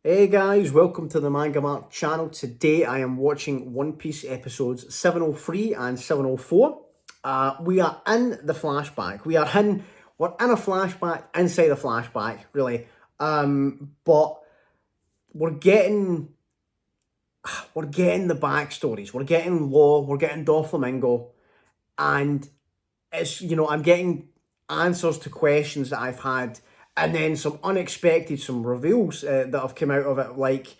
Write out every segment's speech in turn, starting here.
Hey guys, welcome to the MangaMark channel. Today I am watching One Piece episodes 703 and 704. We are in the flashback. We're in a flashback inside a flashback, really. But we're getting the backstories. We're getting Law, we're getting Doflamingo, and I'm getting answers to questions that I've had, and then some reveals that have come out of it, like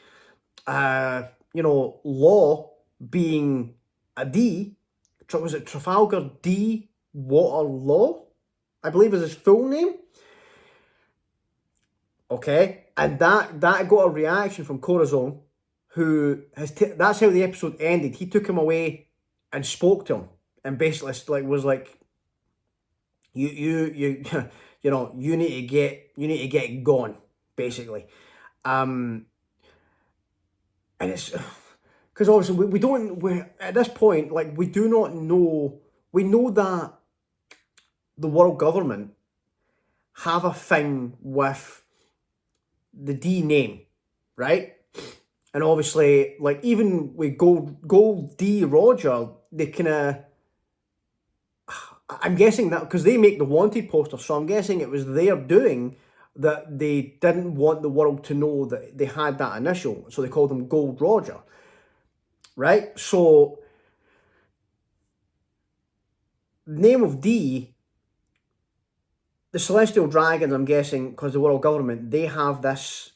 Law being a D. Was it Trafalgar D Water Law? I believe is his full name. Okay, and that got a reaction from Corazon, who that's how the episode ended. He took him away and spoke to him, and basically was like, you you need to get gone, basically. And it's because obviously we at this point, like, we do not know. We know that the world government have a thing with the D name, right? And obviously, like, even with Gold D Roger, they kind of, I'm guessing that because they make the wanted poster, so I'm guessing it was their doing that they didn't want the world to know that they had that initial, so they called him Gold Roger, right? So name of D, the Celestial Dragons, I'm guessing, because the world government, they have this,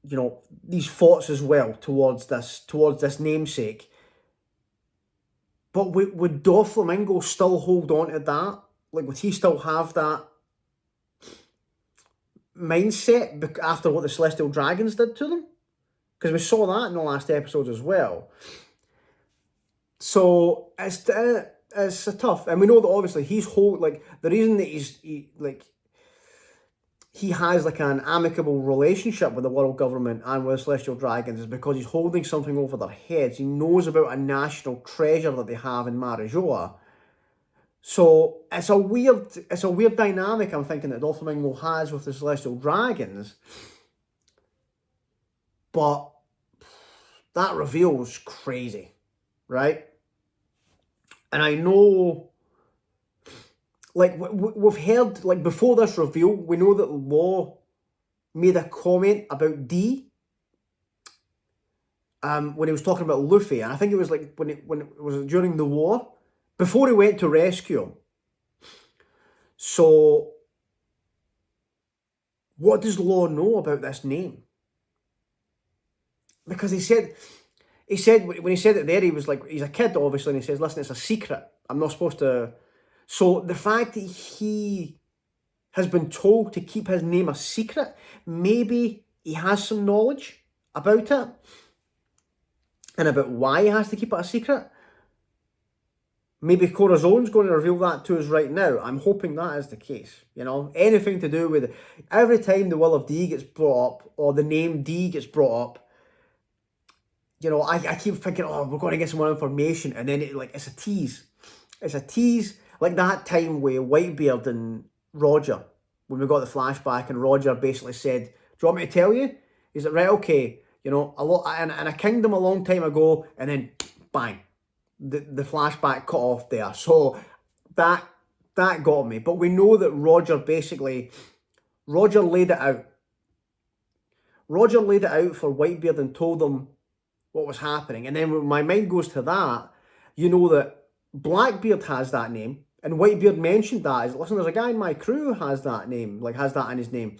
these thoughts as well towards this namesake. But would Doflamingo still hold on to that? Like, would he still have that mindset after what the Celestial Dragons did to them? Because we saw that in the last episode as well. So it's a tough, and we know that obviously the reason that he has like an amicable relationship with the world government and with the Celestial Dragons is because he's holding something over their heads. He knows about a national treasure that they have in Marijoa. So it's a weird dynamic, I'm thinking, that Doflamingo has with the Celestial Dragons. But that reveal's crazy, right? And I know, like, we've heard, like, before this reveal, we know that Law made a comment about D when he was talking about Luffy, and I think it was like when it was during the war, before he went to rescue him. So what does Law know about this name? Because he said when he said it there, he was like, he's a kid obviously, and he says, listen, it's a secret, I'm not supposed to. So the fact that he has been told to keep his name a secret, maybe he has some knowledge about it and about why he has to keep it a secret. Maybe Corazon's going to reveal that to us right now. I'm hoping that is the case. Anything to do with it. Every time the will of D gets brought up, or the name D gets brought up, I keep thinking, oh, we're going to get some more information, and then it's a tease. It's a tease, like that time with Whitebeard and Roger, when we got the flashback, and Roger basically said, do you want me to tell you? He's like, right, okay. A lot in a kingdom a long time ago, and then bang, the flashback cut off there. So that got me. But we know that Roger laid it out. Roger laid it out for Whitebeard and told them what was happening. And then when my mind goes to that, that Blackbeard has that name, and Whitebeard mentioned that as, listen, there's a guy in my crew who has that name, has that in his name.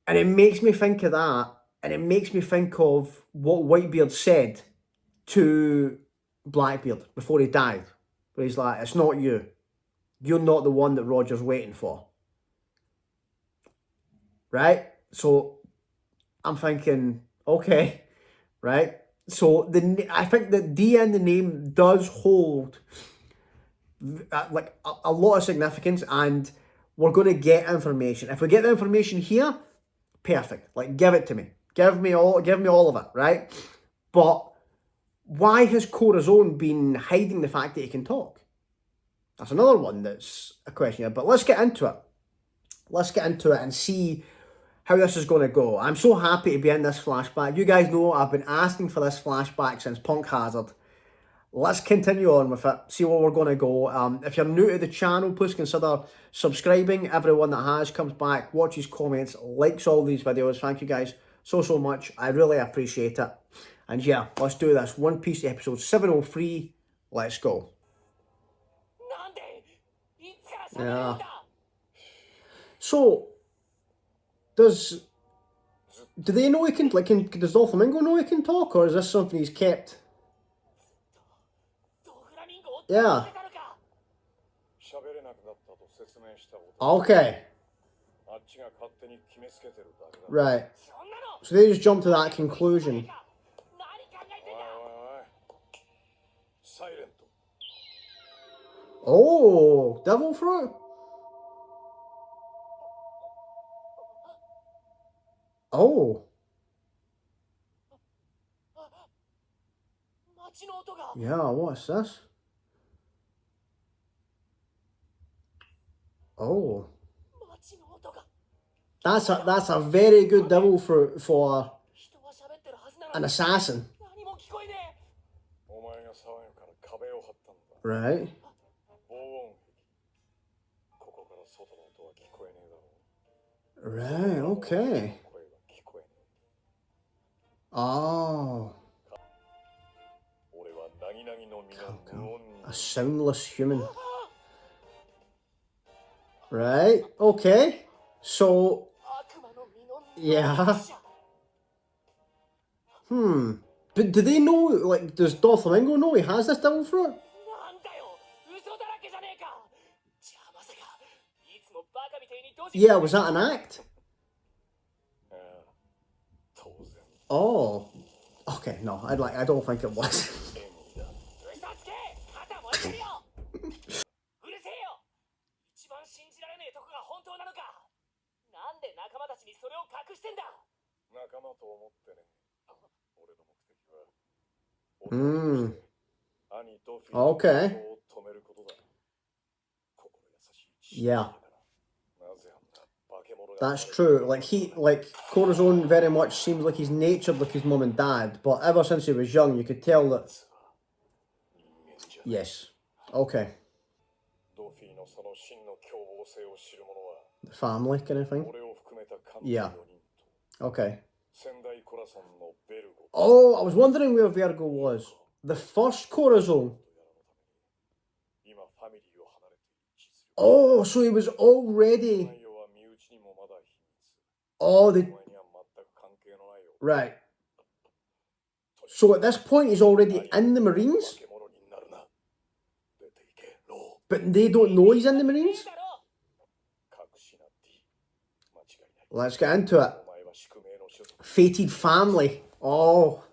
And it makes me think of that, and it makes me think of what Whitebeard said to Blackbeard before he died, where he's like, it's not you. You're not the one that Roger's waiting for. Right? So I'm thinking, okay, right? So I think that D in the name does hold like a lot of significance, and we're going to get information. If we get the information here, perfect. Like, give it to me. Give me all of it, right? But why has Corazon been hiding the fact that he can talk? That's another one that's a question here. But let's get into it. Let's get into it and see how this is going to go. I'm so happy to be in this flashback. You guys know I've been asking for this flashback since Punk Hazard. Let's continue on with it, see where we're going to go. If you're new to the channel, please consider subscribing. Everyone that has comes back, watches, comments, likes all these videos. Thank you guys so much. I really appreciate it. And yeah, let's do this. One Piece episode 703. Let's go. Yeah. So, do they know he can, like, does Doflamingo know he can talk, or is this something he's kept? Yeah. Okay. Right. So they just jump to that conclusion. Oh, devil fruit. Oh. Yeah, what's this? Oh. That's a very good devil fruit for an assassin. Right. Right, okay. Oh. A soundless human. Right, okay. So, yeah. But do they know, like, does Doflamingo know he has this devil fruit? Yeah, was that an act? Oh. Okay, no, I don't think it was. Okay. Yeah. That's true. Like Corazon very much seems like he's natured like his mum and dad, but ever since he was young, you could tell that. Yes. Okay. The family kind of thing. Yeah. Okay. Oh, I was wondering where Virgo was. The first Corazon. Oh, so he was already. Oh, the. Right. So at this point, he's already in the Marines? But they don't know he's in the Marines? Let's get into it. Fated family. Oh.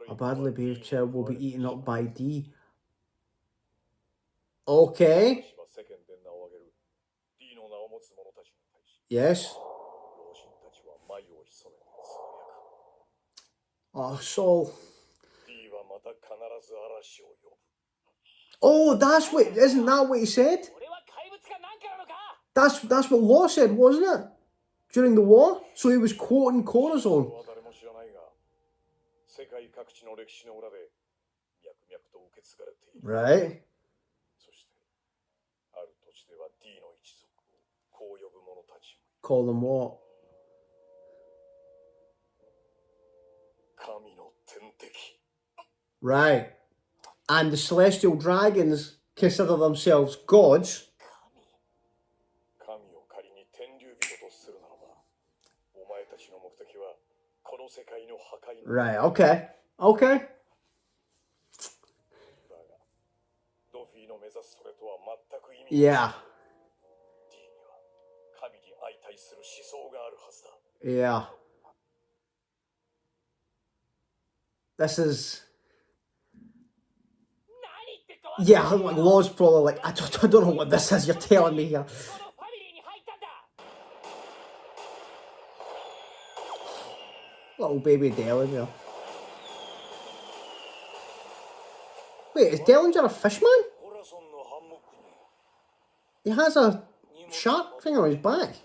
A badly behaved child will be eaten up by D. Okay. Yes. Oh, so. Oh, that's what, isn't that what he said? That's what Law said, wasn't it? During the war? So he was quoting Corazon. Right. Call them what? Right. And the celestial dragons consider themselves gods. Right, okay. Okay. Yeah. Yeah. This is... Yeah, like Law's probably like, I don't know what this is you're telling me here. Little baby Dellinger. Wait, is Dellinger a fishman? He has a shark thing on his back.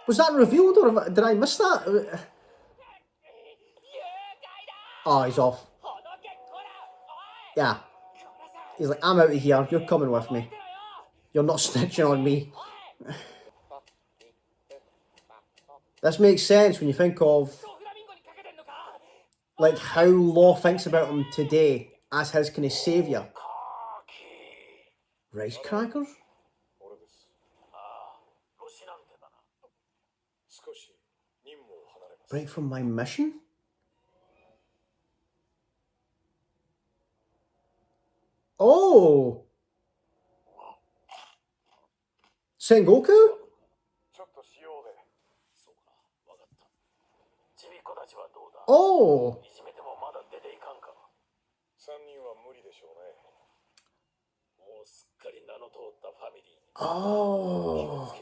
Was that revealed or did I miss that? Oh, he's off. Yeah. He's like, I'm out of here. You're coming with me. You're not snitching on me. This makes sense when you think of like how Law thinks about him today as his kind of saviour. Rice crackers? Break from my mission? Oh! Sengoku? Oh! Oh.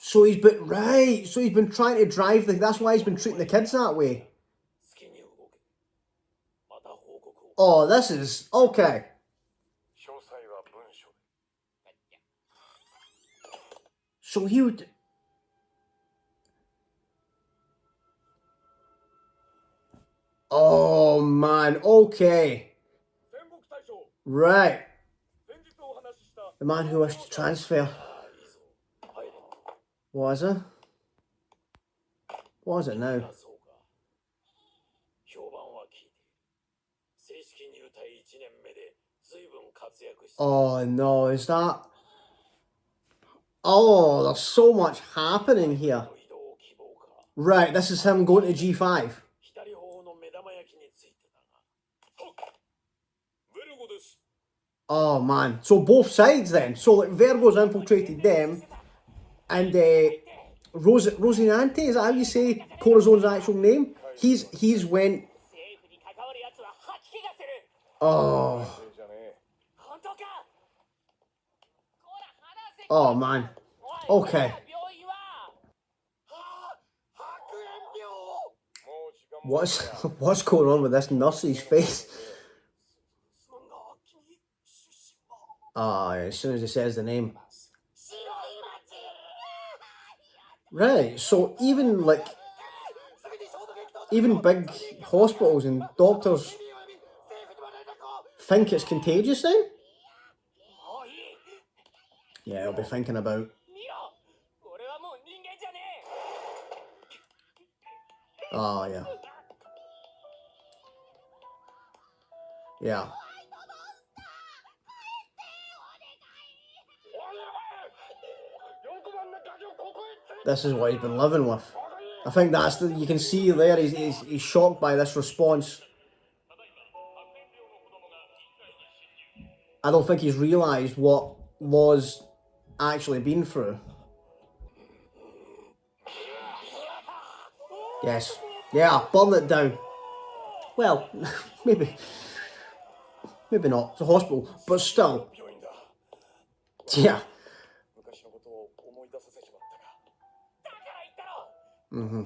So he's been, right, so he's been trying to drive that's why he's been treating the kids that way. Oh, this is, okay. So he would... Oh, man, okay. Right. The man who wished to transfer. Was it? What is it now? Oh no, is that... Oh, there's so much happening here. Right, this is him going to G5. Oh man, so both sides then. So like Virgo's infiltrated them, and Rosinante, is that how you say Corazon's actual name? He's went... Oh. Oh man. Okay. What's going on with this nurse's face? Ah, as soon as he says the name. Right, so even like big hospitals and doctors think it's contagious then? Yeah, I'll be thinking about... Oh, yeah. Yeah. This is what he's been living with. I think that's the... You can see there, he's shocked by this response. I don't think he's realised what Law's actually been through. Yes. Yeah, burn it down. Well, maybe not. It's a hospital, but still. Yeah. Mm-hmm.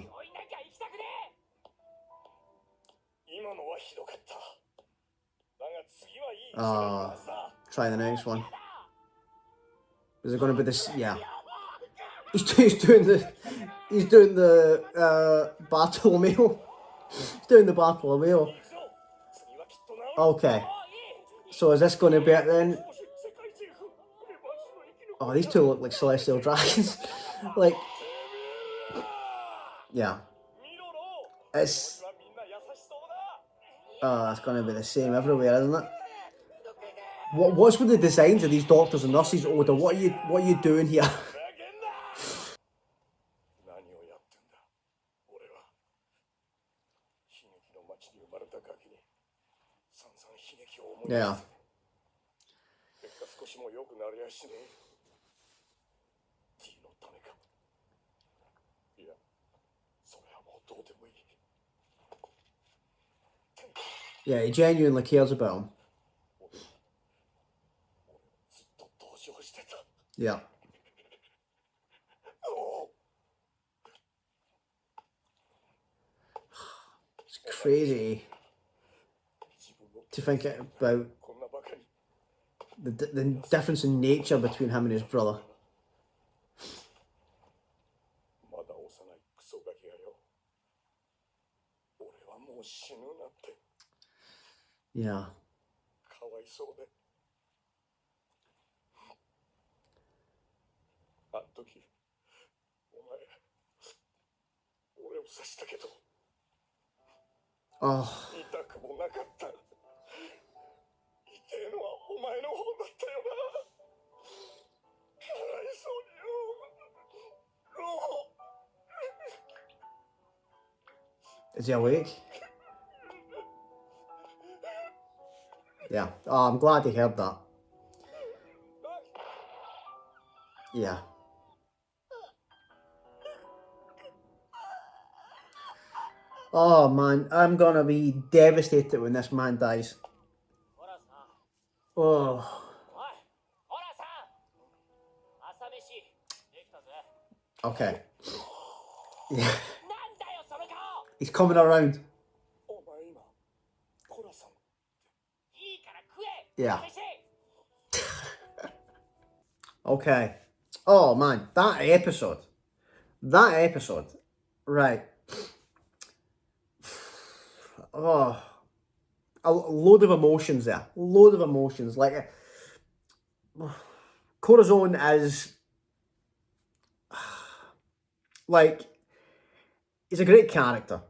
Try the next one. Is it going to be this? Yeah. He's doing the Bartolomeo. He's doing the Bartolomeo. Okay. So is this going to be it then? Oh, these two look like celestial dragons. Like, yeah. It's going to be the same everywhere, isn't it? What's with the designs of these doctors and nurses, Oda? What are you doing here? Yeah. Yeah, he genuinely cares about him. Yeah. It's crazy. to think about the difference in nature between him and his brother. Yeah. Oh. Is he awake? Yeah. Oh, I'm glad he heard that. Yeah. Oh man, I'm gonna be devastated when this man dies. Oh. Okay. Yeah. He's coming around. Yeah. Okay. Oh man, that episode. Right. Oh. A load of emotions there. Load of emotions. Like, Corazon is, like, he's a great character,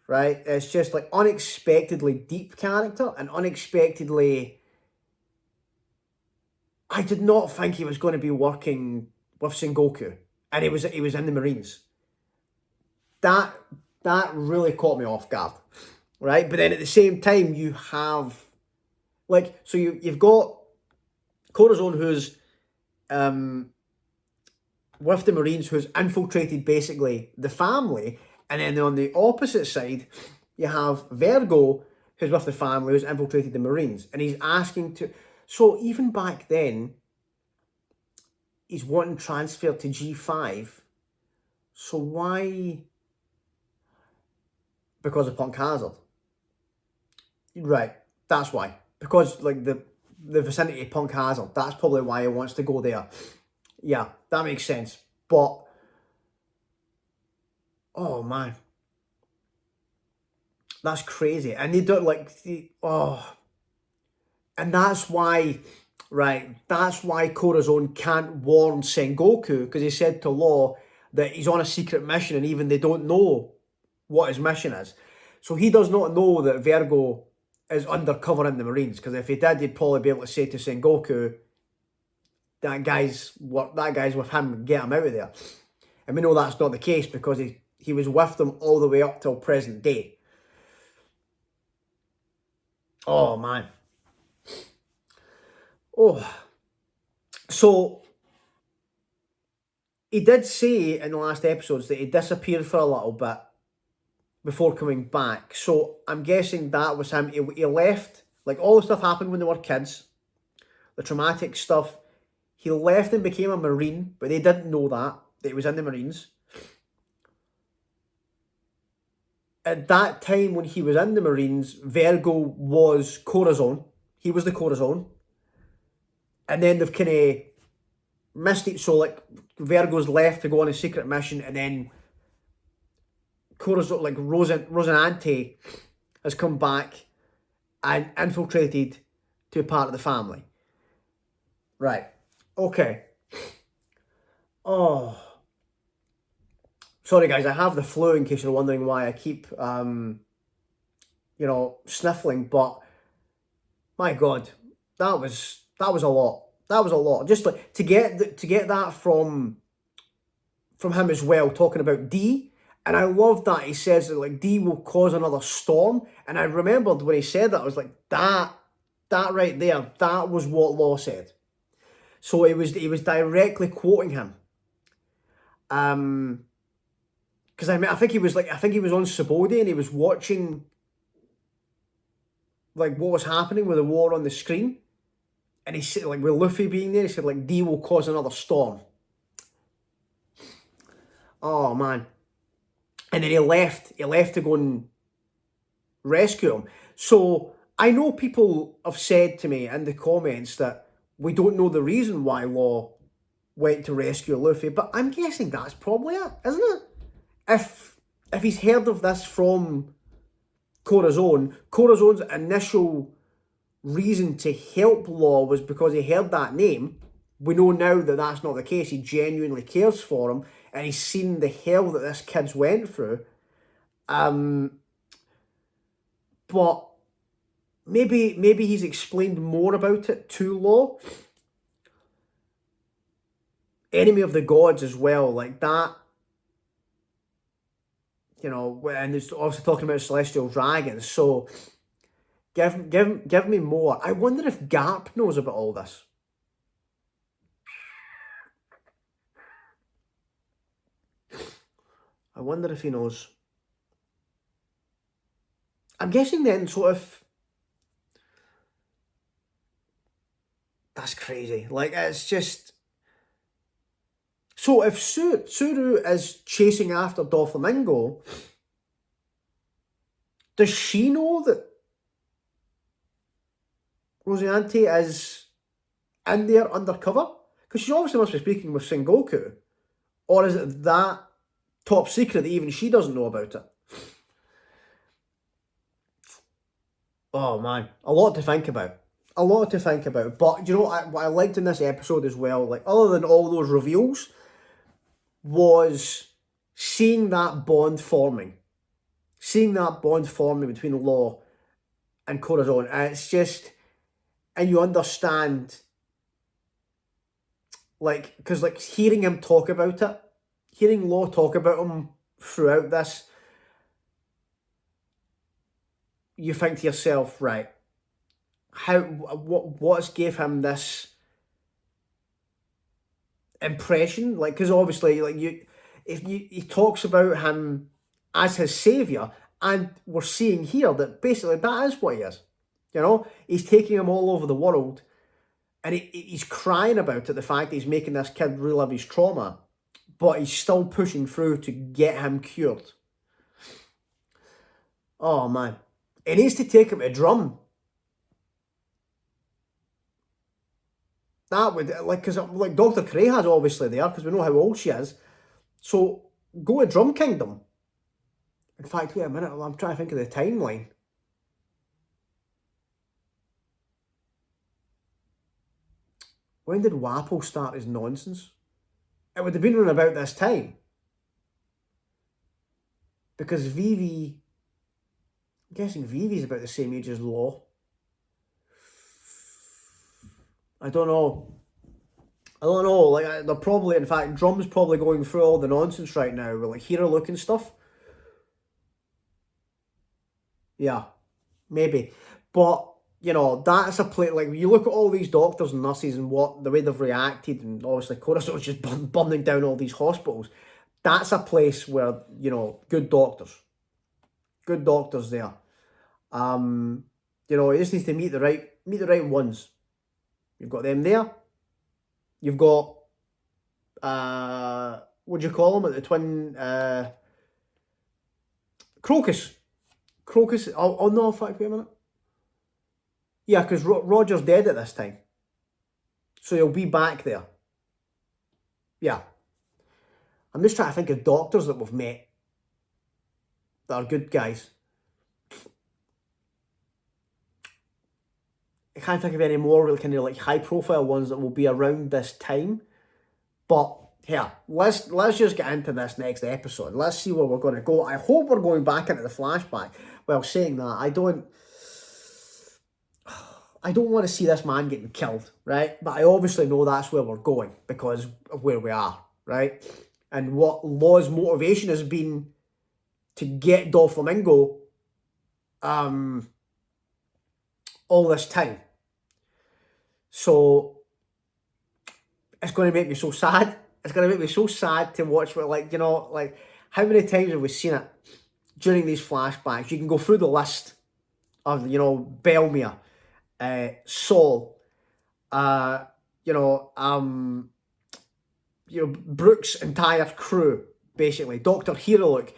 right? It's just like unexpectedly deep character and unexpectedly, I did not think he was going to be working with Sengoku, and he was in the Marines. That really caught me off guard, right? But then at the same time, you have, like, so you've got Corazon, who's with the Marines, who's infiltrated basically the family, and then on the opposite side, you have Virgo, who's with the family, who's infiltrated the Marines, and he's asking to. So even back then, he's wanting transferred to G5. So why? Because of Punk Hazard. Right, that's why. Because like the vicinity of Punk Hazard, that's probably why he wants to go there. Yeah, that makes sense. But oh man, that's crazy. And they don't like and that's why, right? That's why Corazon can't warn Sengoku, because he said to Law that he's on a secret mission, and even they don't know what his mission is. So he does not know that Virgo is undercover in the Marines, because if he did, he'd probably be able to say to Sengoku, that guy's with him, get him out of there. And we know that's not the case, because he was with them all the way up till present day. Oh man. Oh. So he did say in the last episodes that he disappeared for a little bit before coming back. So I'm guessing that was him. He left, like all the stuff happened when they were kids, the traumatic stuff. He left and became a Marine, but they didn't know that he was in the Marines. At that time when he was in the Marines, Virgo was Corazon. He was the Corazon. And then they've kind of missed it. So like Virgo's left to go on a secret mission, and then Corazon, like Rosinante, has come back and infiltrated to be part of the family. Right. Okay. Oh. Sorry guys, I have the flu, in case you're wondering why I keep sniffling, but my God, that was a lot. That was a lot. Just like to get that from him as well, talking about D. And I love that he says that like D will cause another storm. And I remembered when he said that, I was like, that right there, that was what Law said. So he was directly quoting him. Because I think he was on Subodi, and he was watching like what was happening with the war on the screen. And he said, like, with Luffy being there, he said, like, D will cause another storm. Oh, man. And then he left to go and rescue him. So, I know people have said to me in the comments that we don't know the reason why Law went to rescue Luffy, but I'm guessing that's probably it, isn't it? If he's heard of this from Corazon's initial reason to help Law was because he heard that name. We know now that that's not the case. He genuinely cares for him, and he's seen the hell that this kid's went through. But maybe he's explained more about it to Law. Enemy of the gods as well, like that. You know, and it's obviously talking about celestial dragons. So give me more. I wonder if Garp knows about all this. I wonder if he knows. I'm guessing then sort of... That's crazy. Like, it's just... So if Suru is chasing after Doflamingo, does she know that Rosinante is in there undercover? Because she obviously must be speaking with Sengoku. Or is it that top secret that even she doesn't know about it? Oh man, a lot to think about. A lot to think about. But you know what I liked in this episode as well, like other than all those reveals, was seeing that bond forming. Seeing that bond forming between Law and Corazon. And it's just, and you understand, like, because like hearing him talk about it, hearing Law talk about him throughout this, you think to yourself, right, what's gave him this impression? Like, because obviously, like he talks about him as his saviour, and we're seeing here that basically that is what he is. You know, he's taking him all over the world, and he's crying about it, the fact that he's making this kid relive his trauma, but he's still pushing through to get him cured. Oh man, he needs to take him to Drum. That would, like, because like Dr. Creha's obviously there, because we know how old she is. So go to Drum Kingdom. In fact, wait a minute, I'm trying to think of the timeline. When did Wappo start his nonsense? It would have been around about this time. Because Vivi, I'm guessing Vivi's about the same age as Law. I don't know. Like, they're probably, in fact, Drum's probably going through all the nonsense right now with like hero look and stuff. Yeah, maybe. But, you know, that's a place, like, you look at all these doctors and nurses and the way they've reacted, and obviously Corazon's just burning down all these hospitals. That's a place where, you know, good doctors there. You know, he just needs to meet the right ones. You've got them there. You've got, what do you call them? The twin, Crocus. Oh no, in fact, wait a minute. Yeah, because Roger's dead at this time. So he'll be back there. Yeah. I'm just trying to think of doctors that we've met that are good guys. I can't think of any more really kind of like high profile ones that will be around this time. But yeah, let's just get into this next episode. Let's see where we're going to go. I hope we're going back into the flashback. Well, saying that, I don't want to see this man getting killed, right? But I obviously know that's where we're going because of where we are, right? And what Law's motivation has been to get Doflamingo all this time. So it's going to make me so sad. It's going to make me so sad to watch what, like, you know, like, how many times have we seen it during these flashbacks? You can go through the list of, you know, Belmere, Saul, Brooke's entire crew, basically. Dr. Heroic,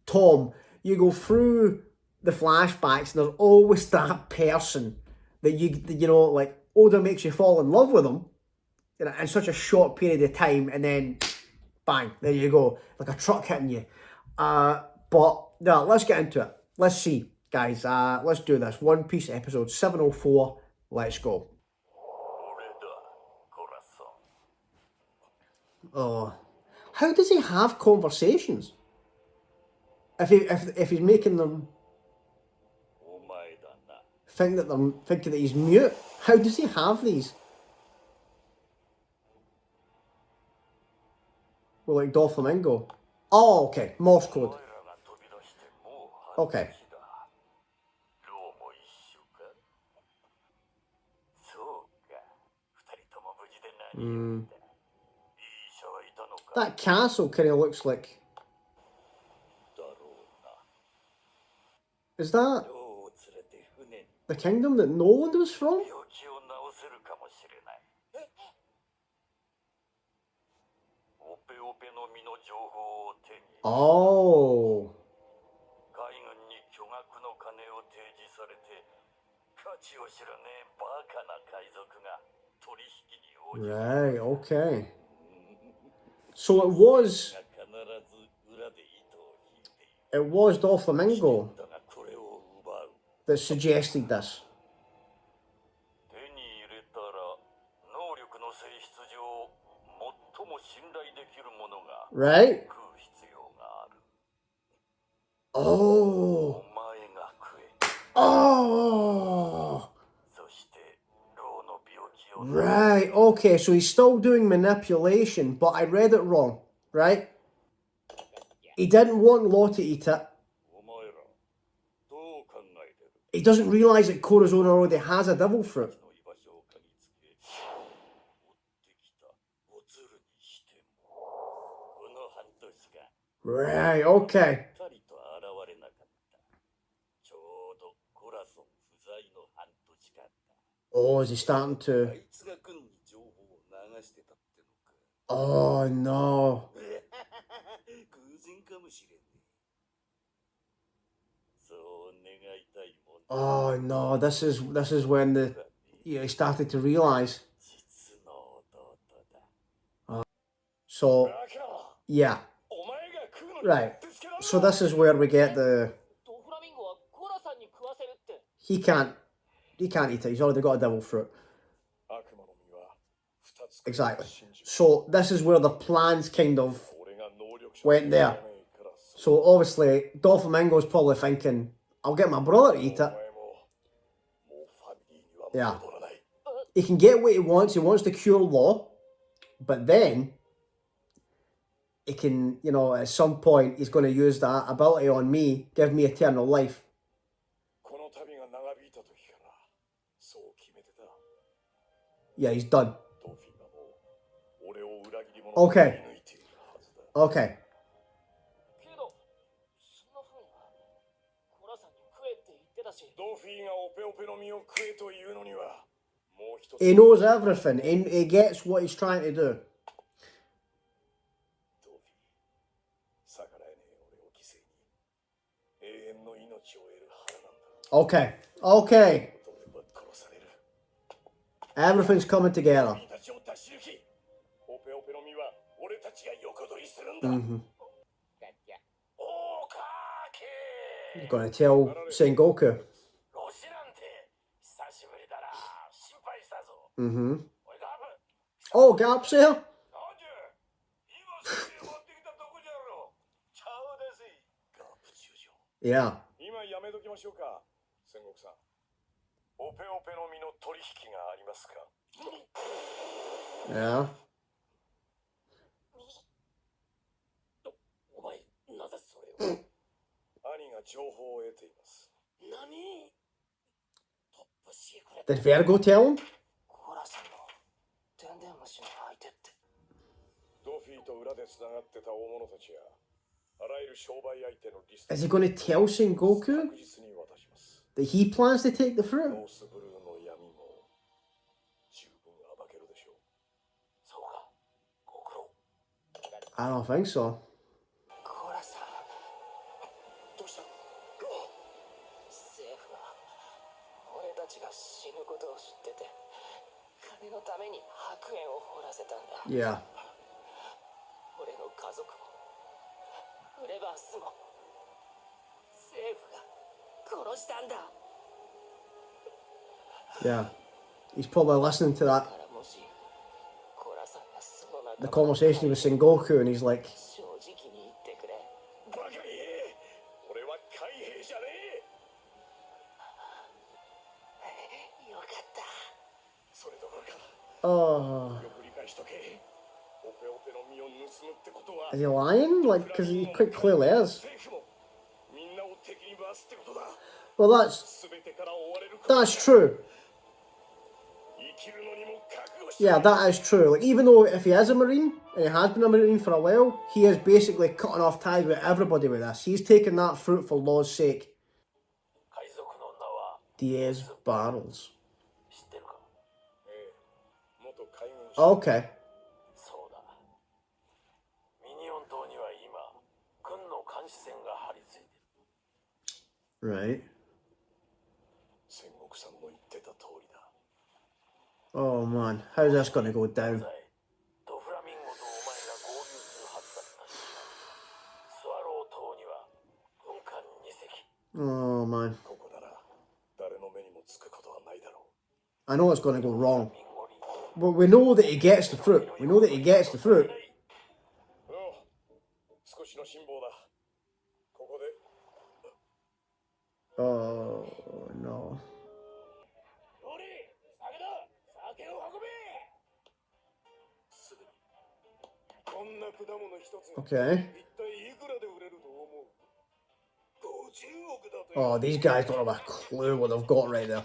Tom. You go through the flashbacks, and there's always that person that you know, like, Oda makes you fall in love with them, you know, in such a short period of time, and then bang, there you go, like a truck hitting you. But no, let's get into it. Let's see, guys. Let's do this. One Piece episode 704. Let's go. Oh, how does he have conversations? If he's making them thinking that he's mute, how does he have these? Well, like Doflamingo. Oh, okay, Morse code. Okay. That castle kind of looks like. Is that the kingdom that Noland was from? Oh. Right, okay. So it was Doflamingo that suggested this. Right? Oh. Oh. Right, okay, so he's still doing manipulation, but I read it wrong, right? He didn't want Law to eat it. He doesn't realise that Corazon already has a devil fruit. Right, okay. Oh, is he starting to... Oh, no. Oh, no, this is when he started to realise. So, yeah. Right. So this is where we get the... He can't eat it. He's already got a devil fruit. Exactly. So this is where the plans kind of went there. So obviously, Doflamingo's probably thinking, I'll get my brother to eat it. Yeah. He can get what he wants. He wants to cure Law. But then, he can, you know, at some point, he's going to use that ability on me, give me eternal life. Yeah, he's done. Okay. Okay. He knows everything. He gets what he's trying to do. Okay. Okay. Everything's coming together. Mm-hmm. You're going to tell Sengoku. Mm-hmm. Oh, Gap's here? Yeah. Yeah. Did Vergo tell him? Is he going to tell Sengoku that he plans to take the fruit? I don't think so. Yeah. Yeah. He's probably listening to that, the conversation with Sengoku, and he's like, oh, is he lying? Like, because he quite clearly is. Well, that's true. Yeah, that is true. Like, even though if he is a Marine, and he has been a Marine for a while, he is basically cutting off ties with everybody with this. He's taking that fruit for law's sake. Diaz Barrels. Okay. Right. Oh man, how's this gonna go down? Oh man. I know it's gonna go wrong. But we know that he gets the fruit. We know that he gets the fruit. Oh no. Okay. Oh, these guys don't have a clue what they've got right there.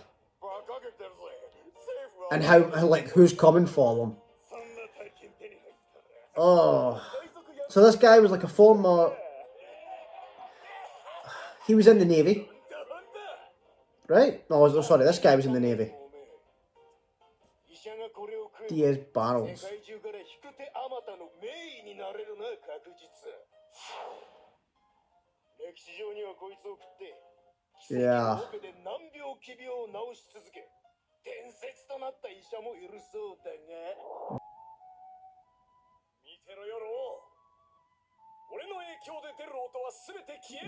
And how like, who's coming for them? Oh. So this guy was like a former... He was in the Navy. Right? No, sorry, this guy was in the Navy. Diaz Barrels. Yeah.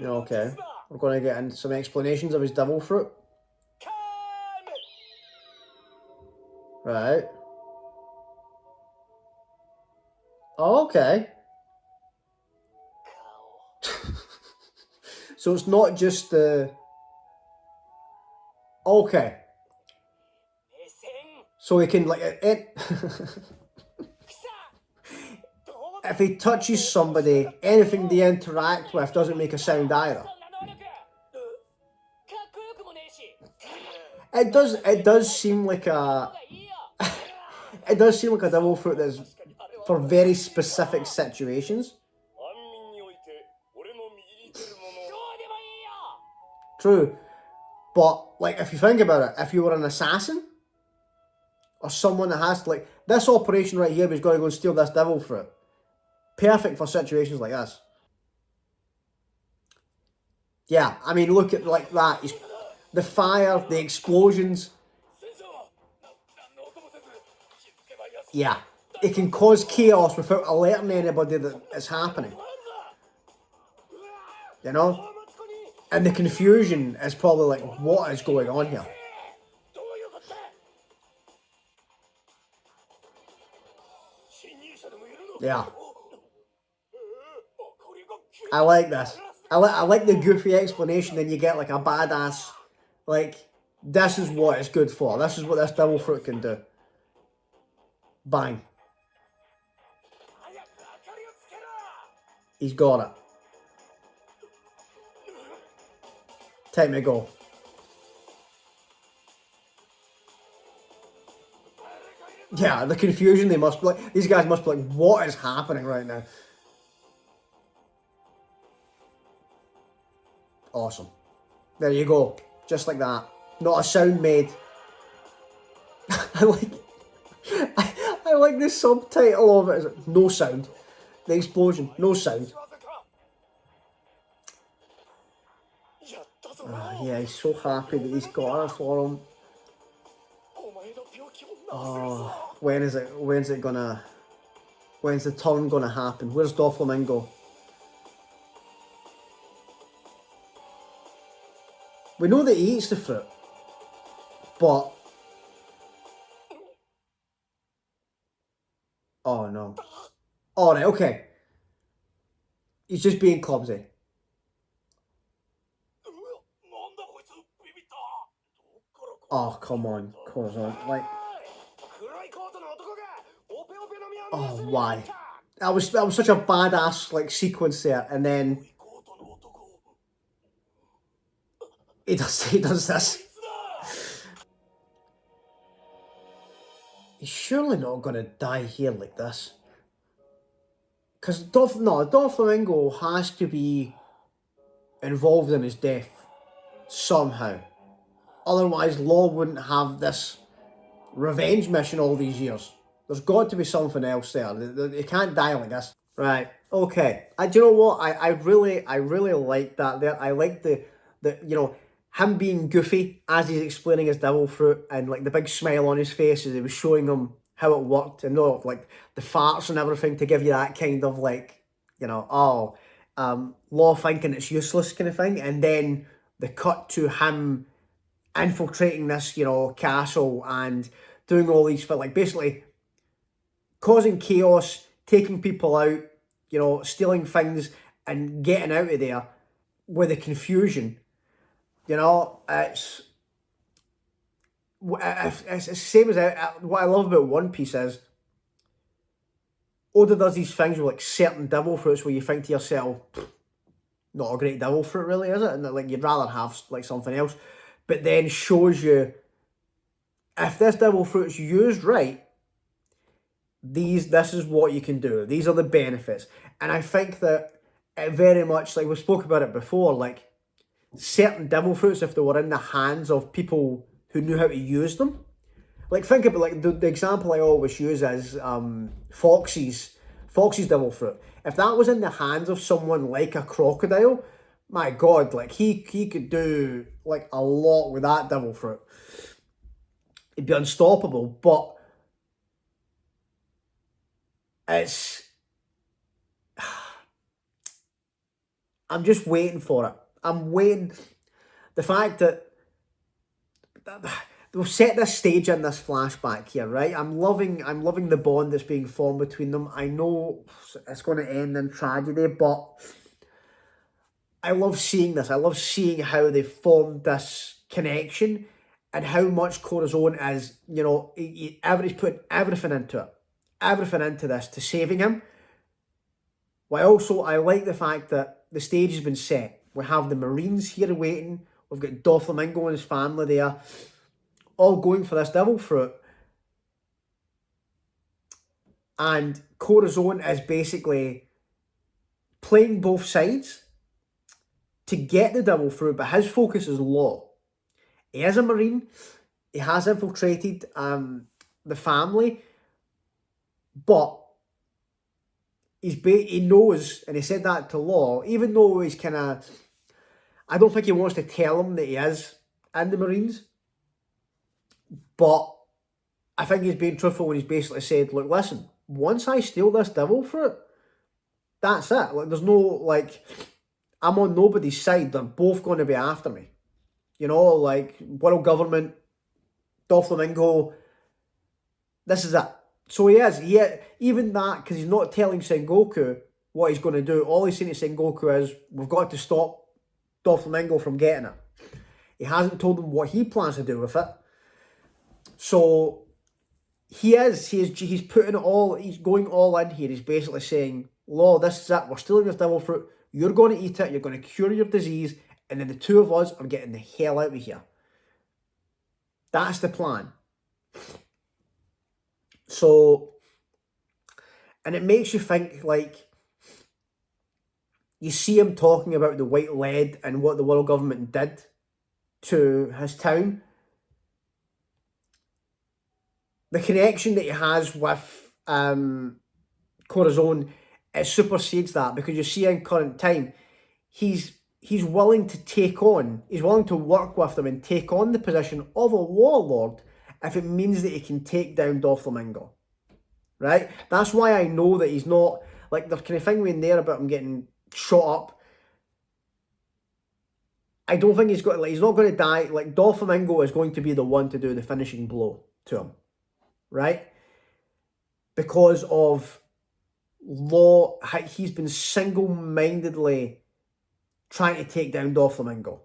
Okay. We're going to get into some explanations of his devil fruit. Right. Oh, okay. So it's not just the... Okay. So he can, like, if he touches somebody, anything they interact with doesn't make a sound either. It does seem like a... It does seem like a devil fruit that's for very specific situations. True. But, like, if you think about it, if you were an assassin, or someone that has to, like, this operation right here, he's going to go and steal this devil fruit. Perfect for situations like this. Yeah, I mean, look at like that. The fire, the explosions. Yeah, it can cause chaos without alerting anybody that it's happening. You know? And the confusion is probably like, what is going on here? Yeah. I like this. I like the goofy explanation, then you get like a badass, like, this is what it's good for. This is what this devil fruit can do. Bang. He's got it. Time to go. Yeah, the confusion they must be like, these guys must be like, what is happening right now? Awesome. There you go. Just like that. Not a sound made. I like the subtitle of it. Is it no sound? The explosion. No sound. Yeah, he's so happy that he's got it for him. Oh, when's the turn gonna happen? Where's Doflamingo? We know that he eats the fruit, but... Oh no. Alright, okay. He's just being clumsy. Oh, come on, Corazon. Like... Oh, why? That was such a badass, like, sequence there, and then... He does this. He's surely not gonna die here like this. Because Doflamingo has to be involved in his death somehow. Otherwise, Law wouldn't have this revenge mission all these years. There's got to be something else there. They can't die like this. Right. Okay. Do you know what? I really like that there. I like the him being goofy as he's explaining his devil fruit, and like the big smile on his face as he was showing them how it worked, and like the farts and everything to give you that kind of like, Law thinking it's useless kind of thing, and then the cut to him infiltrating this, castle and doing all these, like basically causing chaos, taking people out, stealing things and getting out of there with the confusion. It's the same as what I love about One Piece is Oda does these things with like certain devil fruits where you think to yourself, not a great devil fruit really, is it? And like you'd rather have like something else, but then shows you if this devil fruit's used right, this is what you can do. These are the benefits. And I think that it very much, like we spoke about it before, like certain devil fruits, if they were in the hands of people who knew how to use them. Like think about like the example I always use is Foxy's devil fruit. If that was in the hands of someone like a crocodile, my God, like he could do like a lot with that devil fruit. He'd be unstoppable, but I'm just waiting for it. I'm waiting. The fact that we've set this stage in this flashback here, right? I'm loving the bond that's being formed between them. I know it's going to end in tragedy, but I love seeing this. I love seeing how they formed this connection and how much Corazon is, he's put everything into it. Everything into this to saving him. While also, I like the fact that the stage has been set. We have the Marines here waiting. We've got Doflamingo and his family there, all going for this devil fruit. And Corazon is basically playing both sides to get the devil fruit, but his focus is Law. He is a Marine. He has infiltrated the family, but he knows, and he said that to Law, even though he's kind of, I don't think he wants to tell him that he is in the Marines, but I think he's being truthful when he's basically said, look, listen, once I steal this devil fruit, that's it. Like, there's no, like, I'm on nobody's side. They're both going to be after me. Like, world government, Doflamingo, this is it. So he is. Even that, because he's not telling Sengoku what he's going to do. All he's saying to Sengoku is, we've got to stop Doflamingo from getting it. He hasn't told him what he plans to do with it. So he's putting it all, he's going all in here. He's basically saying, Law, this is it. We're stealing this devil fruit. You're going to eat it. You're going to cure your disease. And then the two of us are getting the hell out of here. That's the plan. So, and it makes you think, like, you see him talking about the white lead and what the world government did to his town. The connection that he has with Corazon, it supersedes that, because you see in current time, he's willing to take on, he's willing to work with them and take on the position of a warlord if it means that he can take down Doflamingo, right? That's why I know that he's not, like, there's kind of thing in there about him getting shot up. I don't think he's not going to die. Like, Doflamingo is going to be the one to do the finishing blow to him, right? Because of Law, he's been single-mindedly trying to take down Doflamingo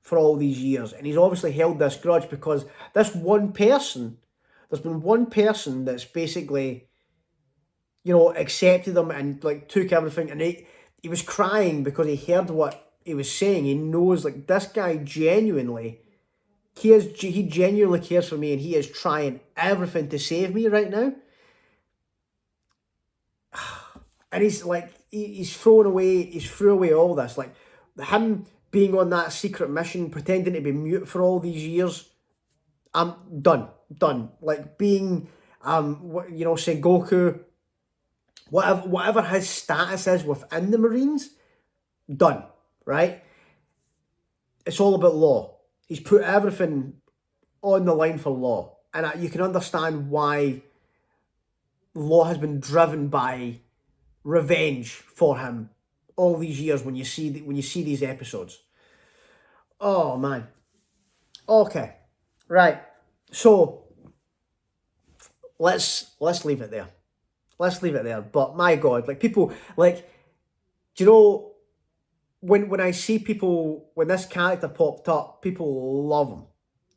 for all these years. And he's obviously held this grudge because this one person, there's been one person that's basically, you know, accepted him and, like, took everything. And he was crying because he heard what he was saying. He knows, like, this guy genuinely, he genuinely cares for me, and he is trying everything to save me right now. And he's like, he's threw away all this. Like, him being on that secret mission, pretending to be mute for all these years, I'm done. Like, being, you know, Sengoku, whatever his status is within the Marines, done, right? It's all about Law. He's put everything on the line for Law. And you can understand why Law has been driven by revenge for him all these years when you see these episodes. Oh man. Okay. Right. So let's leave it there. Let's leave it there. But my God, like, people, like, do you know, when I see people, when this character popped up, people love him,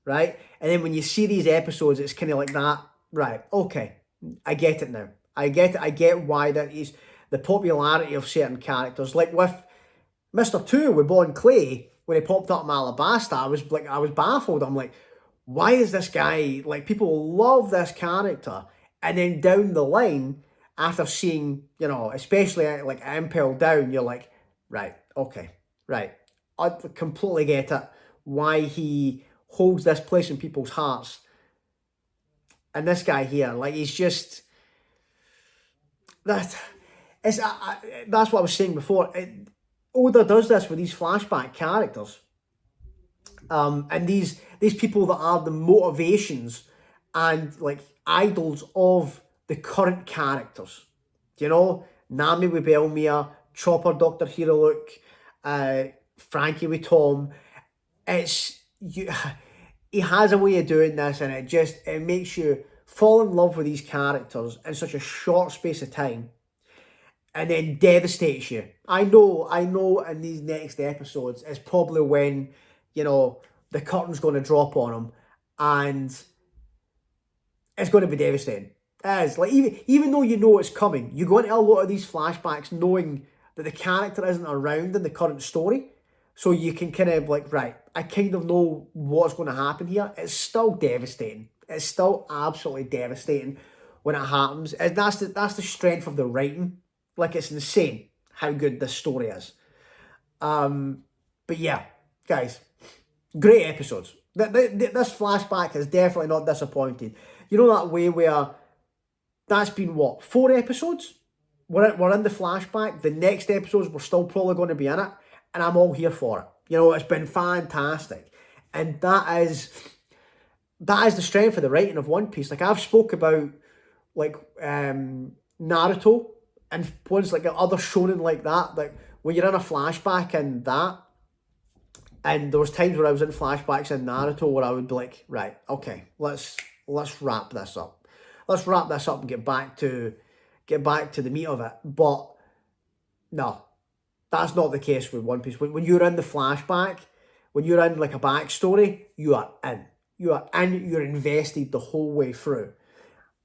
right? And then when you see these episodes, it's kind of like that. Right. Okay. I get it now. I get why that is the popularity of certain characters. Like with Mr. 2 with Bon Clay, when he popped up in Alabasta, I was baffled. I'm like, why is this guy, like, people love this character, and then down the line, after seeing, you know, especially like Impel Down, you're like, right, okay, right. I completely get it, why he holds this place in people's hearts. And this guy here, like, he's just, that's what I was saying before. Oda does this with these flashback characters, and these people that are the motivations and, like, idols of the current characters. You know, Nami with Belmia, Chopper, Dr. Hirolook, Frankie with Tom. He has a way of doing this, and it makes you fall in love with these characters in such a short space of time, and then devastates you. I know in these next episodes is probably when, you know, the curtain's going to drop on them, and it's going to be devastating. It is. Like, even though you know it's coming, you go into a lot of these flashbacks knowing that the character isn't around in the current story, so you can kind of, like, right, I kind of know what's going to happen here. It's still devastating. It's still absolutely devastating when it happens. And that's the strength of the writing. Like, it's insane how good this story is. But yeah, guys, great episodes. This flashback has definitely not disappointed. You know that way where that's been, what, 4 episodes? We're in the flashback. The next episodes we're still probably going to be in it, and I'm all here for it. You know, it's been fantastic. And that is the strength of the writing of One Piece. Like, I've spoke about, like, Naruto and ones like other shonen like that, like when you're in a flashback and that, and there was times where I was in flashbacks in Naruto where I would be like, right, okay, let's wrap this up. Let's wrap this up and get back to the meat of it. But no, that's not the case with One Piece. When you're in the flashback, when you're in, like, a backstory, you are in. You're invested the whole way through.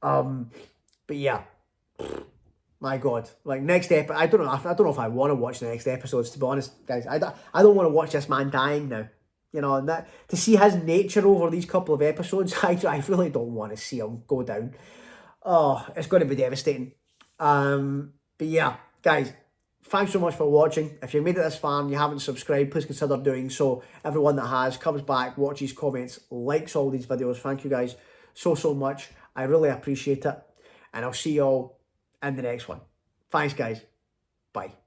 But yeah, my God, like, next episode, I don't know if I want to watch the next episodes, to be honest, guys. I don't want to watch this man dying now. You know, and that, to see his nature over these couple of episodes, I really don't want to see him go down. Oh, it's going to be devastating. But yeah, guys, thanks so much for watching. If you made it this far and you haven't subscribed, please consider doing so. Everyone that has comes back, watches, comments, likes all these videos. Thank you guys so much. I really appreciate it. And I'll see you all in the next one. Thanks, guys. Bye.